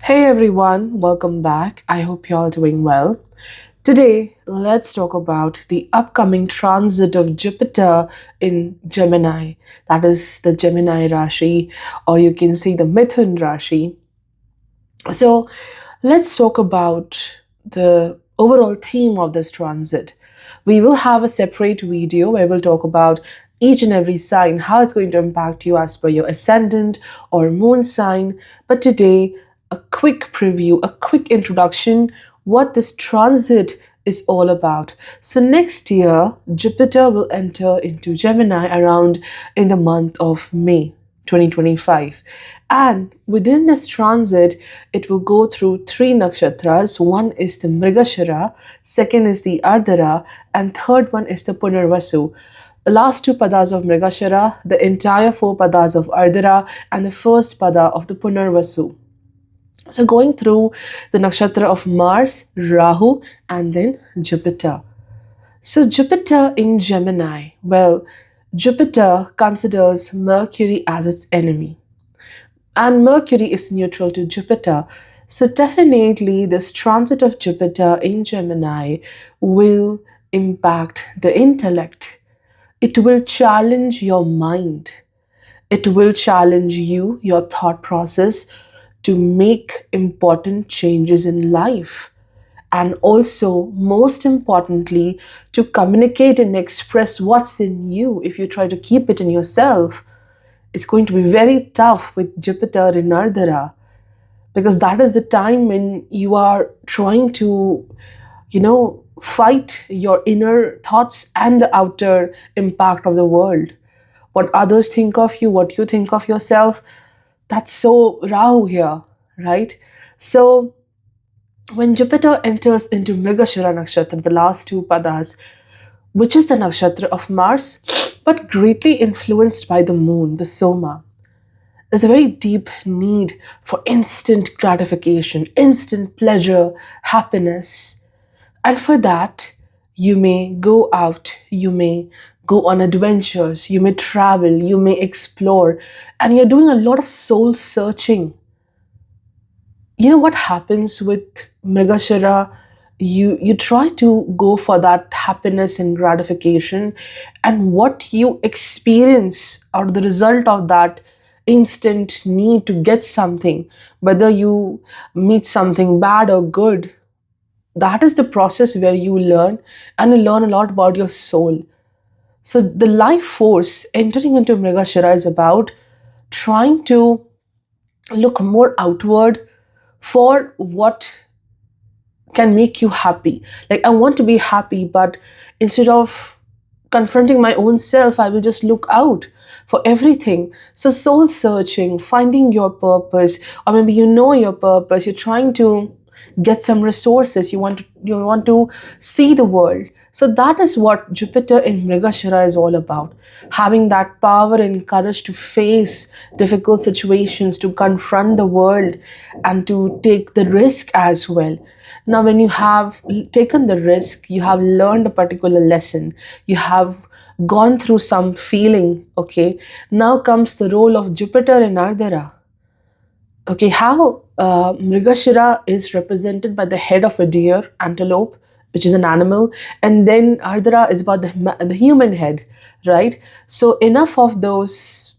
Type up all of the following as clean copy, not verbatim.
Hey everyone, welcome back. I hope you're all doing well. Today, let's talk about the upcoming transit of Jupiter in Gemini. That is the Gemini Rashi, or you can see the Mithun Rashi. So, let's talk about the overall theme of this transit. We will have a separate video where we'll talk about each and every sign, how it's going to impact you as per your ascendant or moon sign. But today, a quick preview, a quick introduction, what this transit is all about. So next year, Jupiter will enter into Gemini around in the month of May 2025. And within this transit, it will go through three nakshatras. One is the Mrigashira, second is the Ardra, and third one is the Punarvasu. The last two padas of Mrigashira, the entire four padas of Ardra, and the first pada of the Punarvasu. So going through the nakshatra of Mars, Rahu, and then Jupiter. So Jupiter in Gemini, well, Jupiter considers Mercury as its enemy, and Mercury is neutral to Jupiter. So definitely this transit of Jupiter in Gemini will impact the intellect. It will challenge your mind. It will challenge you, your thought process, to make important changes in life. And also, most importantly, to communicate and express what's in you. If you try to keep it in yourself, it's going to be very tough with Jupiter in Ardra, because that is the time when you are trying to, fight your inner thoughts and the outer impact of the world. What others think of you, what you think of yourself, that's so Rahu here, right? So when Jupiter enters into Mrigashira nakshatra, the last two padas, which is the nakshatra of Mars, but greatly influenced by the moon, the Soma, there's a very deep need for instant gratification, instant pleasure, happiness. And for that, you may go out, you may go on adventures, you may travel, you may explore, and you're doing a lot of soul searching. You know what happens with Mrigashira? You try to go for that happiness and gratification, and what you experience or the result of that instant need to get something, whether you meet something bad or good, that is the process where you learn, and you learn a lot about your soul. So the life force entering into Mrigashira is about trying to look more outward for what can make you happy. Like, I want to be happy, but instead of confronting my own self, I will just look out for everything. So, soul searching, finding your purpose, or maybe you know your purpose, you're trying to get some resources, you want to see the world. So that is what Jupiter in Mrigashira is all about. Having that power and courage to face difficult situations, to confront the world, and to take the risk as well. Now, when you have taken the risk, you have learned a particular lesson, you have gone through some feeling, okay? Now comes the role of Jupiter in Ardra. Okay, how Mrigashira is represented by the head of a deer, antelope, which is an animal, and then Ardra is about the human head, right? So enough of those,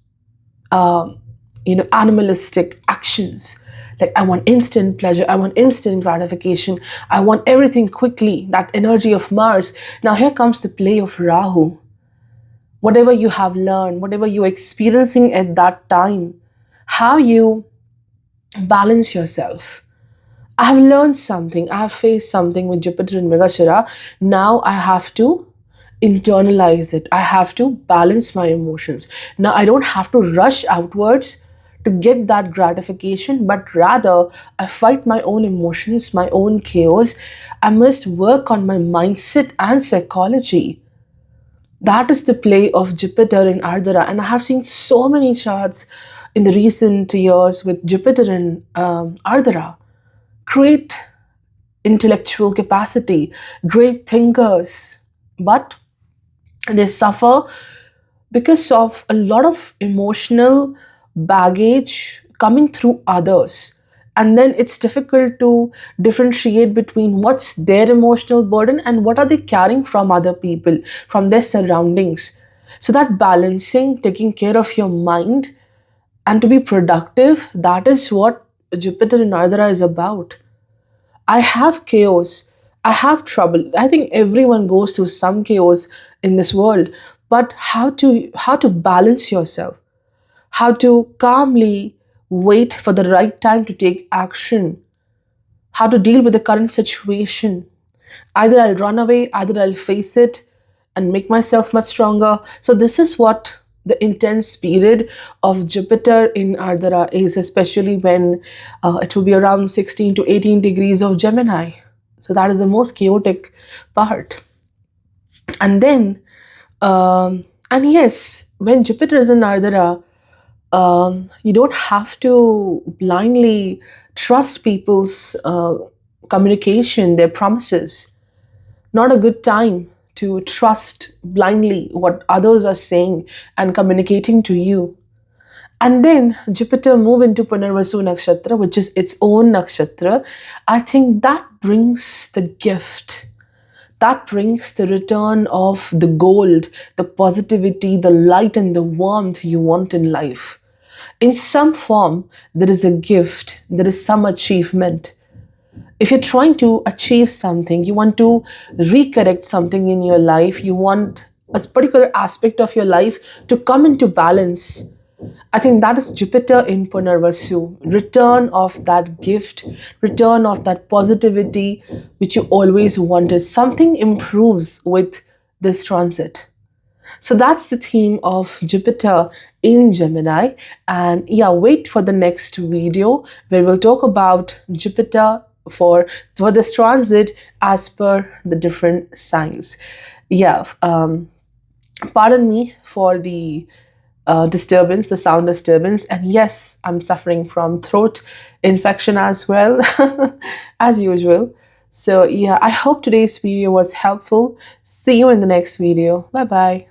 animalistic actions. Like, I want instant pleasure, I want instant gratification, I want everything quickly. That energy of Mars. Now here comes the play of Rahu. Whatever you have learned, whatever you're experiencing at that time, how you balance yourself. I have learned something, I have faced something with Jupiter and Mrigashira. Now I have to internalize it. I have to balance my emotions. Now I don't have to rush outwards to get that gratification, but rather I fight my own emotions, my own chaos. I must work on my mindset and psychology. That is the play of Jupiter in Ardra. And I have seen so many charts in the recent years with Jupiter in Ardra. Great intellectual capacity, great thinkers, but they suffer because of a lot of emotional baggage coming through others. And then it's difficult to differentiate between what's their emotional burden and what are they carrying from other people, from their surroundings. So that balancing, taking care of your mind and to be productive, that is what Jupiter in Ardra is about. I have chaos. I have trouble. I think everyone goes through some chaos in this world. But how to balance yourself, how to calmly wait for the right time to take action, how to deal with the current situation. Either I'll run away, either I'll face it and make myself much stronger. So, this is what the intense period of Jupiter in Ardra is, especially when it will be around 16 to 18 degrees of Gemini. So, that is the most chaotic part. And then, and yes, when Jupiter is in Ardra, you don't have to blindly trust people's communication, their promises. Not a good time to trust blindly what others are saying and communicating to you. And then Jupiter move into Punarvasu nakshatra, which is its own nakshatra. I think that brings the gift. That brings the return of the gold, the positivity, the light, and the warmth you want in life. In some form, there is a gift, there is some achievement. If you're trying to achieve something, you want to recorrect something in your life, you want a particular aspect of your life to come into balance. I think that is Jupiter in Punarvasu. Return of that gift, return of that positivity which you always wanted. Something improves with this transit. So that's the theme of Jupiter in Gemini. And yeah, wait for the next video where we'll talk about Jupiter for this transit as per the different signs. Yeah, pardon me for the disturbance, the sound disturbance. And yes, I'm suffering from throat infection as well, as usual. So yeah, I hope today's video was helpful. See you in the next video. Bye bye.